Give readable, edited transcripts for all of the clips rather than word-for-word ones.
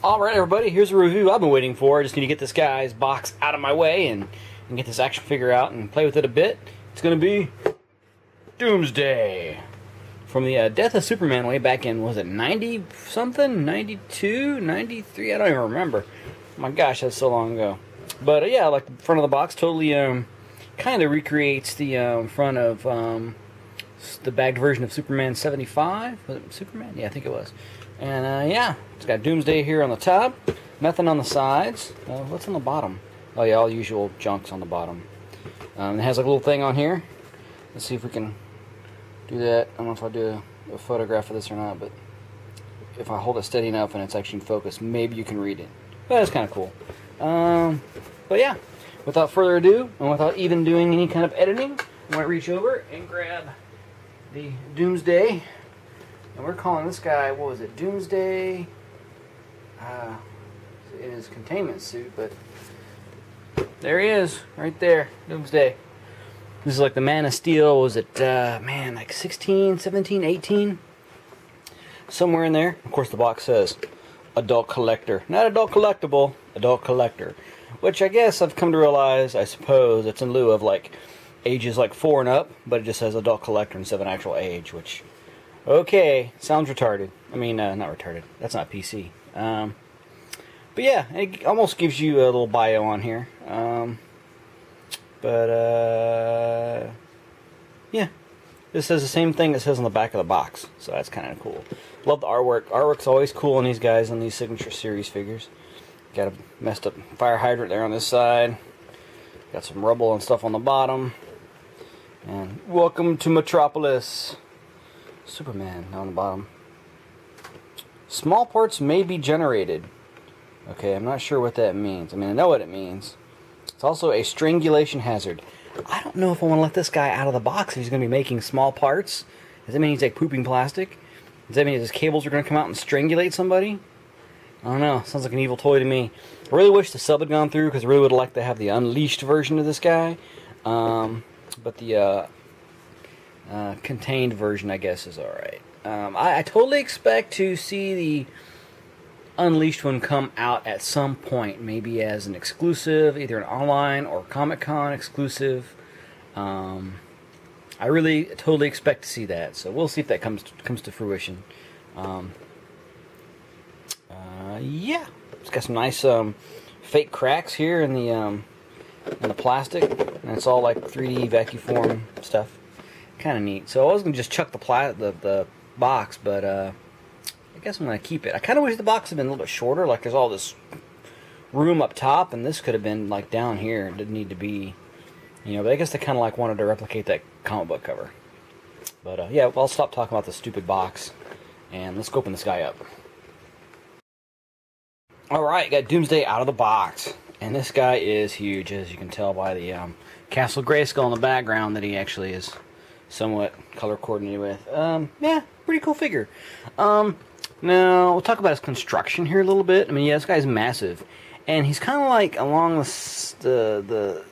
Alright everybody, here's a review I've been waiting for. I just need to get this guy's box out of my way and get this action figure out and play with it a bit. It's going to be Doomsday. From the Death of Superman way back in, was it 90 something? 92? 93? I don't even remember. My gosh, that's so long ago. But yeah, like the front of the box totally kind of recreates the front of the bagged version of Superman 75. Was it Superman? Yeah, I think it was. And yeah, it's got Doomsday here on the top, nothing on the sides. What's on the bottom? Oh yeah, all the usual junks on the bottom. It has like a little thing on here. Let's see if we can do that. I don't know if I'll do a photograph of this or not, but if I hold it steady enough and it's actually in focus, maybe you can read it. But it's kind of cool. But yeah, without further ado, and without even doing any kind of editing, I'm going to reach over and grab the Doomsday. And we're calling this guy, what was it, Doomsday? In his containment suit, but there he is, right there, Doomsday. This is like the Man of Steel, was it, man, like 16, 17, 18? Somewhere in there. Of course, the box says adult collector. Not adult collectible, adult collector. Which I guess I've come to realize, I suppose, it's in lieu of like ages like 4 and up, but it just says adult collector instead of an actual age, which, okay, sounds retarded. I mean, not retarded. That's not PC. But yeah, it almost gives you a little bio on here. Yeah, this says the same thing that says on the back of the box, so that's kind of cool. Love the artwork. Artwork's always cool on these guys, on these Signature Series figures. Got a messed up fire hydrant there on this side. Got some rubble and stuff on the bottom. And welcome to Metropolis. Superman on the bottom. Small parts may be generated. Okay, I'm not sure what that means. I mean, I know what it means. It's also a strangulation hazard. I don't know if I want to let this guy out of the box if he's going to be making small parts. Does that mean he's like pooping plastic? Does that mean his cables are going to come out and strangulate somebody? I don't know. Sounds like an evil toy to me. I really wish the sub had gone through because I really would like to have the unleashed version of this guy. But the contained version, I guess, is alright. I totally expect to see the unleashed one come out at some point, maybe as an exclusive, either an online or Comic-Con exclusive. I really totally expect to see that, so we'll see if that comes to fruition. Yeah, it's got some nice fake cracks here in the plastic, and it's all like 3D vacuum form stuff. Kind of neat. So I was gonna just chuck the box, but I guess I'm gonna keep it. I kind of wish the box had been a little bit shorter. Like there's all this room up top, and this could have been like down here. It didn't need to be, you know. But I guess they kind of like wanted to replicate that comic book cover. But yeah, I'll stop talking about the stupid box, and let's go open this guy up. Alright, got Doomsday out of the box. And this guy is huge, as you can tell by the Castle Grayskull in the background that he actually is somewhat color coordinated with. Yeah, pretty cool figure. Now, we'll talk about his construction here a little bit. I mean, yeah, this guy's massive. And he's kind of like along the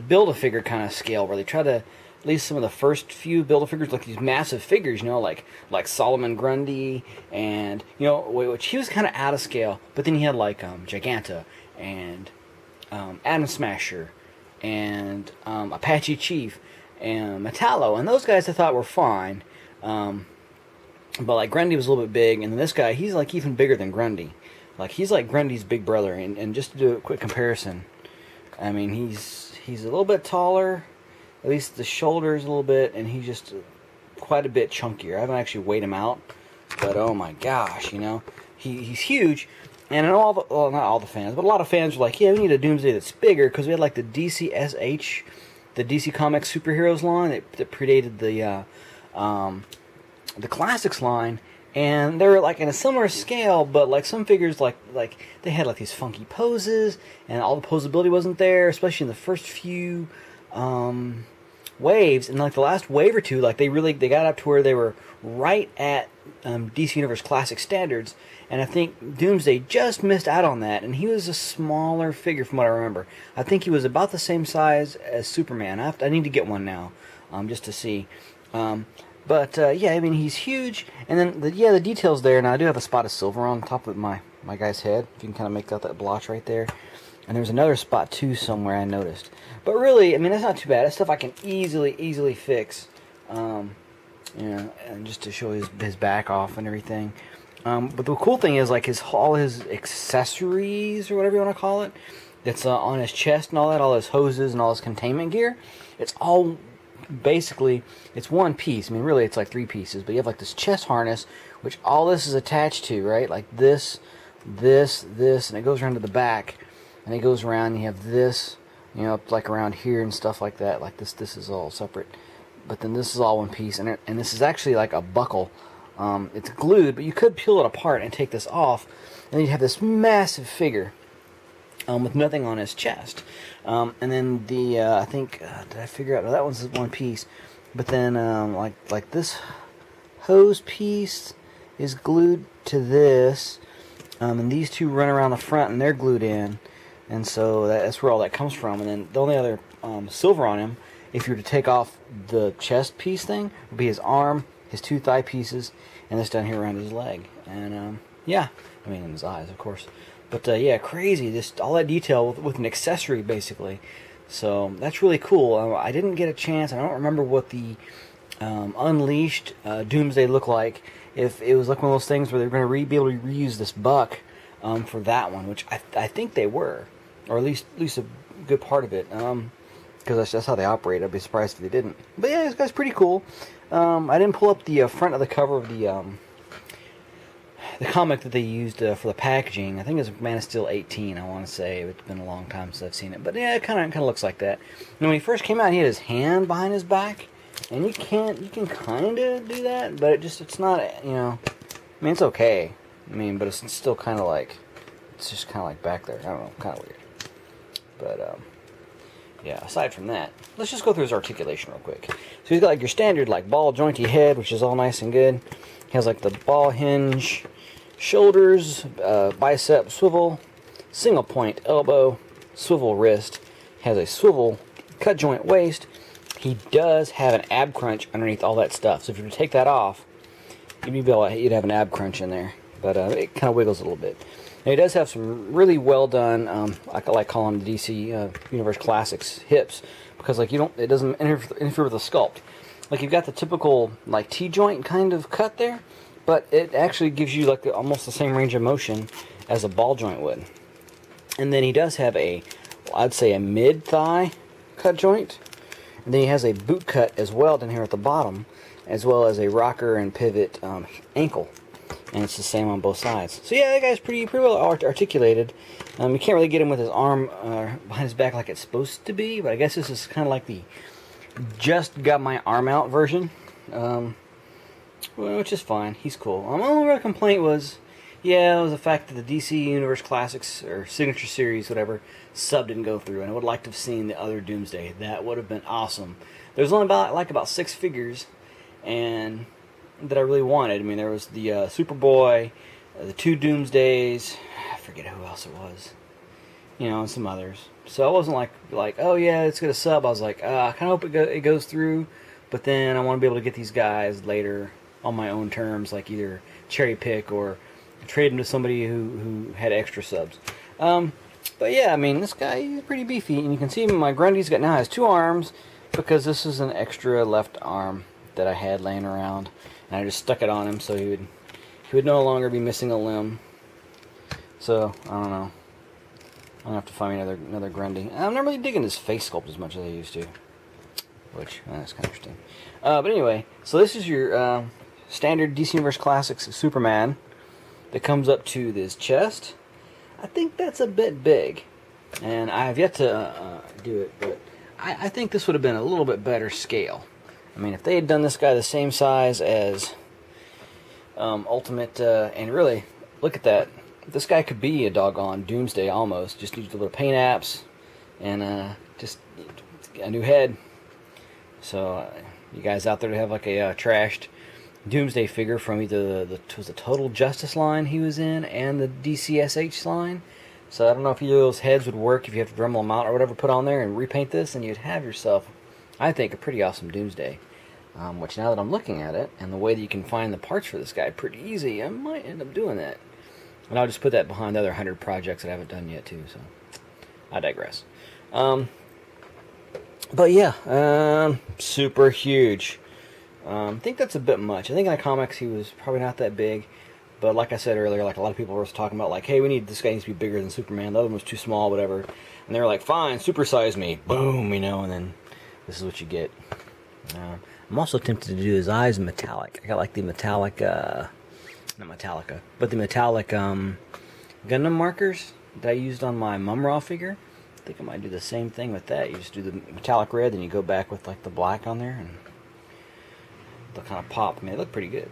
Build-A-Figure kind of scale, where they try to, at least some of the first few Build-A-Figures, like these massive figures, you know, like Solomon Grundy, and, you know, which he was kind of out of scale, but then he had like Giganta, and Atom Smasher, and Apache Chief, and Metallo, and those guys I thought were fine, but like Grundy was a little bit big, and this guy, he's like even bigger than Grundy. Like he's like Grundy's big brother, and just to do a quick comparison, I mean, he's a little bit taller, at least the shoulders a little bit, and he's just quite a bit chunkier. I haven't actually weighed him out, but oh my gosh, you know, he's huge. And all the, well, not all the fans, but a lot of fans were like, yeah, we need a Doomsday that's bigger, because we had like the DCSH, the DC Comics Superheroes line that predated the Classics line, and they were like in a similar scale, but like some figures like they had like these funky poses, and all the posability wasn't there, especially in the first few waves. And like the last wave or two, like they got up to where they were right at DC Universe Classic standards, and I think Doomsday just missed out on that, and he was a smaller figure from what I remember. I think he was about the same size as Superman. I need to get one now, just to see. But yeah, I mean, he's huge, and then the details there. Now I do have a spot of silver on top of my guy's head. If you can kind of make out that blotch right there, and there's another spot too somewhere I noticed. But really, I mean, that's not too bad. That's stuff I can easily fix. You know, and just to show his back off and everything. But the cool thing is, like, all his accessories, or whatever you want to call it, that's on his chest and all that, all his hoses and all his containment gear, it's all basically, it's one piece. I mean, really, it's like 3 pieces, but you have like this chest harness, which all this is attached to, right? Like this, and it goes around to the back, and it goes around, and you have this, you know, up like around here and stuff like that. Like this is all separate. But then this is all one piece, and this is actually like a buckle. It's glued, but you could peel it apart and take this off, and then you'd have this massive figure with nothing on his chest. And then the I think did I figure out? No, that one's one piece. But then like this hose piece is glued to this, and these two run around the front, and they're glued in, and so that's where all that comes from. And then the only other silver on him, if you were to take off the chest piece thing, would be his arm, his 2 thigh pieces, and this down here around his leg. And yeah, I mean, in his eyes, of course. But yeah, crazy, just all that detail with an accessory, basically. So that's really cool. I didn't get a chance. I don't remember what the Unleashed Doomsday looked like. If it was like one of those things where they're going to be able to reuse this buck for that one, which I think they were, or at least a good part of it. Because that's how they operate. I'd be surprised if they didn't. But yeah, this guy's pretty cool. I didn't pull up the front of the cover of the comic that they used for the packaging. I think it was Man of Steel 18, I want to say. It's been a long time since I've seen it. But yeah, it kind of looks like that. And when he first came out, he had his hand behind his back. And you can kind of do that, but it's not, you know, I mean, it's okay. I mean, but it's still kind of like, it's just kind of like back there. I don't know, kind of weird. But, yeah, aside from that, let's just go through his articulation real quick. So he's got like your standard like ball jointy head, which is all nice and good. He has like the ball hinge shoulders, bicep swivel, single point elbow, swivel wrist. Has a swivel cut joint waist. He does have an ab crunch underneath all that stuff. So if you were to take that off, you'd have an ab crunch in there. But it kind of wiggles a little bit. Now, he does have some really well done, I like calling the DC Universe Classics hips, because like it doesn't interfere with the sculpt. Like you've got the typical like T-joint kind of cut there, but it actually gives you like almost the same range of motion as a ball joint would. And then he does have I'd say a mid-thigh cut joint, and then he has a boot cut as well down here at the bottom, as well as a rocker and pivot ankle. And it's the same on both sides. So yeah, that guy's pretty well articulated. You can't really get him with his arm behind his back like it's supposed to be, but I guess this is kind of like the just got my arm out version, which is fine. He's cool. My only real complaint was, yeah, it was the fact that the DC Universe Classics or Signature Series, whatever, sub didn't go through, and I would like to have seen the other Doomsday. That would have been awesome. There's only about 6 figures, and that I really wanted. I mean, there was the Superboy, the 2 Doomsdays, I forget who else it was, you know, and some others. So I wasn't like, oh yeah, it's gonna sub. I was like, I kind of hope it goes through, but then I want to be able to get these guys later on my own terms, like either cherry pick or trade them to somebody who had extra subs. But yeah, I mean, this guy is pretty beefy, and you can see my Grundy's now has 2 arms, because this is an extra left arm that I had laying around. And I just stuck it on him so he would no longer be missing a limb. So, I don't know. I'm going to have to find me another Grundy. I'm not really digging his face sculpt as much as I used to. Which, that's kind of interesting. But anyway, so this is your standard DC Universe Classics Superman that comes up to this chest. I think that's a bit big. And I have yet to do it, but I think this would have been a little bit better scale. I mean, if they had done this guy the same size as Ultimate, and really, look at that. This guy could be a doggone Doomsday almost. Just needs a little paint apps and just a new head. So, you guys out there that have like a trashed Doomsday figure from either the Total Justice line he was in and the DCSH line. So, I don't know if either of those heads would work if you have to Dremel them out or whatever, put on there and repaint this, and you'd have yourself, I think, a pretty awesome Doomsday. Which now that I'm looking at it, and the way that you can find the parts for this guy pretty easy, I might end up doing that. And I'll just put that behind the other 100 projects that I haven't done yet too, so I digress. But yeah, super huge. I think that's a bit much. I think in the comics he was probably not that big, but like I said earlier, like a lot of people were talking about, like, hey, this guy needs to be bigger than Superman. The other one was too small, whatever. And they were like, fine, supersize me, boom, you know. And then this is what you get. I'm also tempted to do his eyes metallic. I got like the metallic, not Metallica, but the metallic Gundam markers that I used on my Mum-Ra figure. I think I might do the same thing with that. You just do the metallic red, then you go back with like the black on there, and they'll kind of pop. I mean, they look pretty good.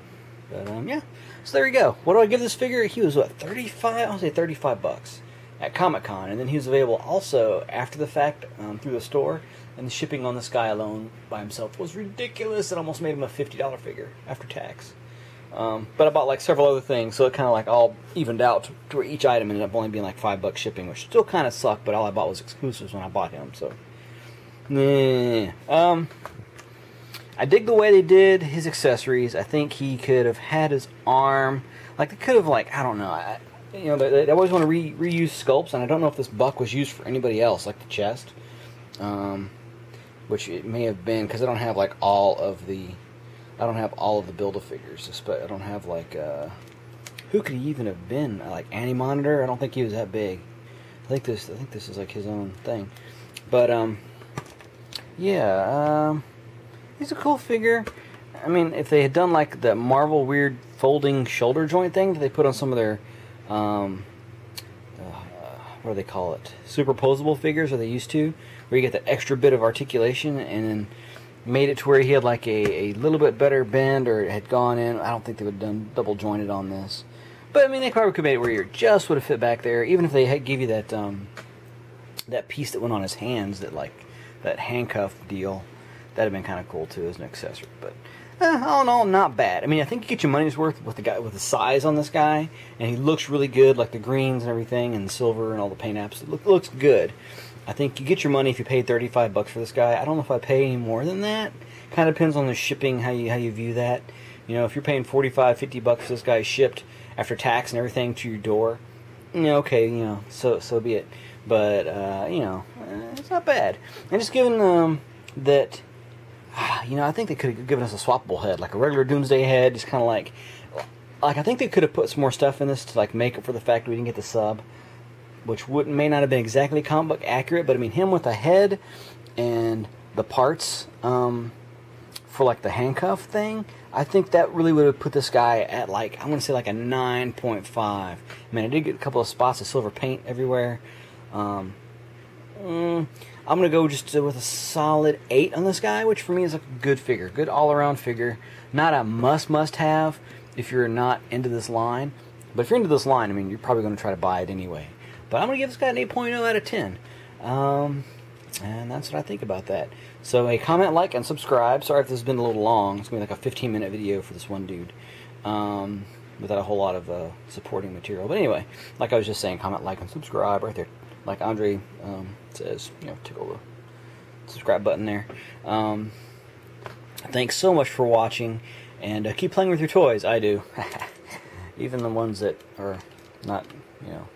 But yeah, so there you go. What do I give this figure? He was, what, 35? I'll say 35 bucks at Comic-Con, and then he was available also after the fact through the store. And the shipping on this guy alone by himself was ridiculous. It almost made him a $50 figure after tax. But I bought like several other things, so it kind of like all evened out to where each item ended up only being like $5 shipping, which still kind of sucked. But all I bought was exclusives when I bought him. So, I dig the way they did his accessories. I think he could have had his arm, like they could have, like, I don't know. You know, they always want to reuse sculpts, and I don't know if this buck was used for anybody else, like the chest. Which it may have been, because I don't have like all of the Build-A-Figures. I don't have like who could he even have been? Like Anti-Monitor? I don't think he was that big. I think this is like his own thing. But yeah, he's a cool figure. I mean, if they had done like the Marvel weird folding shoulder joint thing that they put on some of their what do they call it? Superposable figures, or they used to, where you get that extra bit of articulation, and then made it to where he had like a little bit better bend, or it had gone in. I don't think they would have done double jointed on this, but I mean, they probably could have made it where you just would have fit back there, even if they had give you that that piece that went on his hands, that handcuff deal. That'd have been kind of cool too as an accessory. But all in all, not bad. I mean, I think you get your money's worth with the size on this guy, and he looks really good, like the greens and everything, and silver and all the paint apps. It looks good. I think you get your money if you paid $35 for this guy. I don't know if I pay any more than that. Kind of depends on the shipping, how you view that. You know, if you're paying $45-50 for this guy shipped after tax and everything to your door, you know, okay, you know, so be it. But you know, it's not bad. And just given that. You know, I think they could have given us a swappable head, like a regular Doomsday head, just kind of like I think they could have put some more stuff in this to like make up for the fact we didn't get the sub, which may not have been exactly comic book accurate, but I mean, him with a head and the parts for like the handcuff thing, I think that really would have put this guy at like, I'm going to say like a 9.5. I mean, I did get a couple of spots of silver paint everywhere. I'm going to go just with a solid 8 on this guy, which for me is a good figure. Good all-around figure. Not a must-have if you're not into this line. But if you're into this line, I mean, you're probably going to try to buy it anyway. But I'm going to give this guy an 8.0 out of 10. And that's what I think about that. So, hey, comment, like, and subscribe. Sorry if this has been a little long. It's going to be like a 15-minute video for this one dude. Without a whole lot of supporting material. But anyway, like I was just saying, comment, like, and subscribe right there. Like Andre says, you know, tickle the subscribe button there. Thanks so much for watching, and keep playing with your toys. I do, even the ones that are not, you know,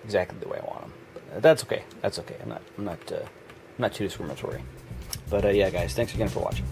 exactly the way I want them. But that's okay. That's okay. I'm not too discriminatory. But yeah, guys, thanks again for watching.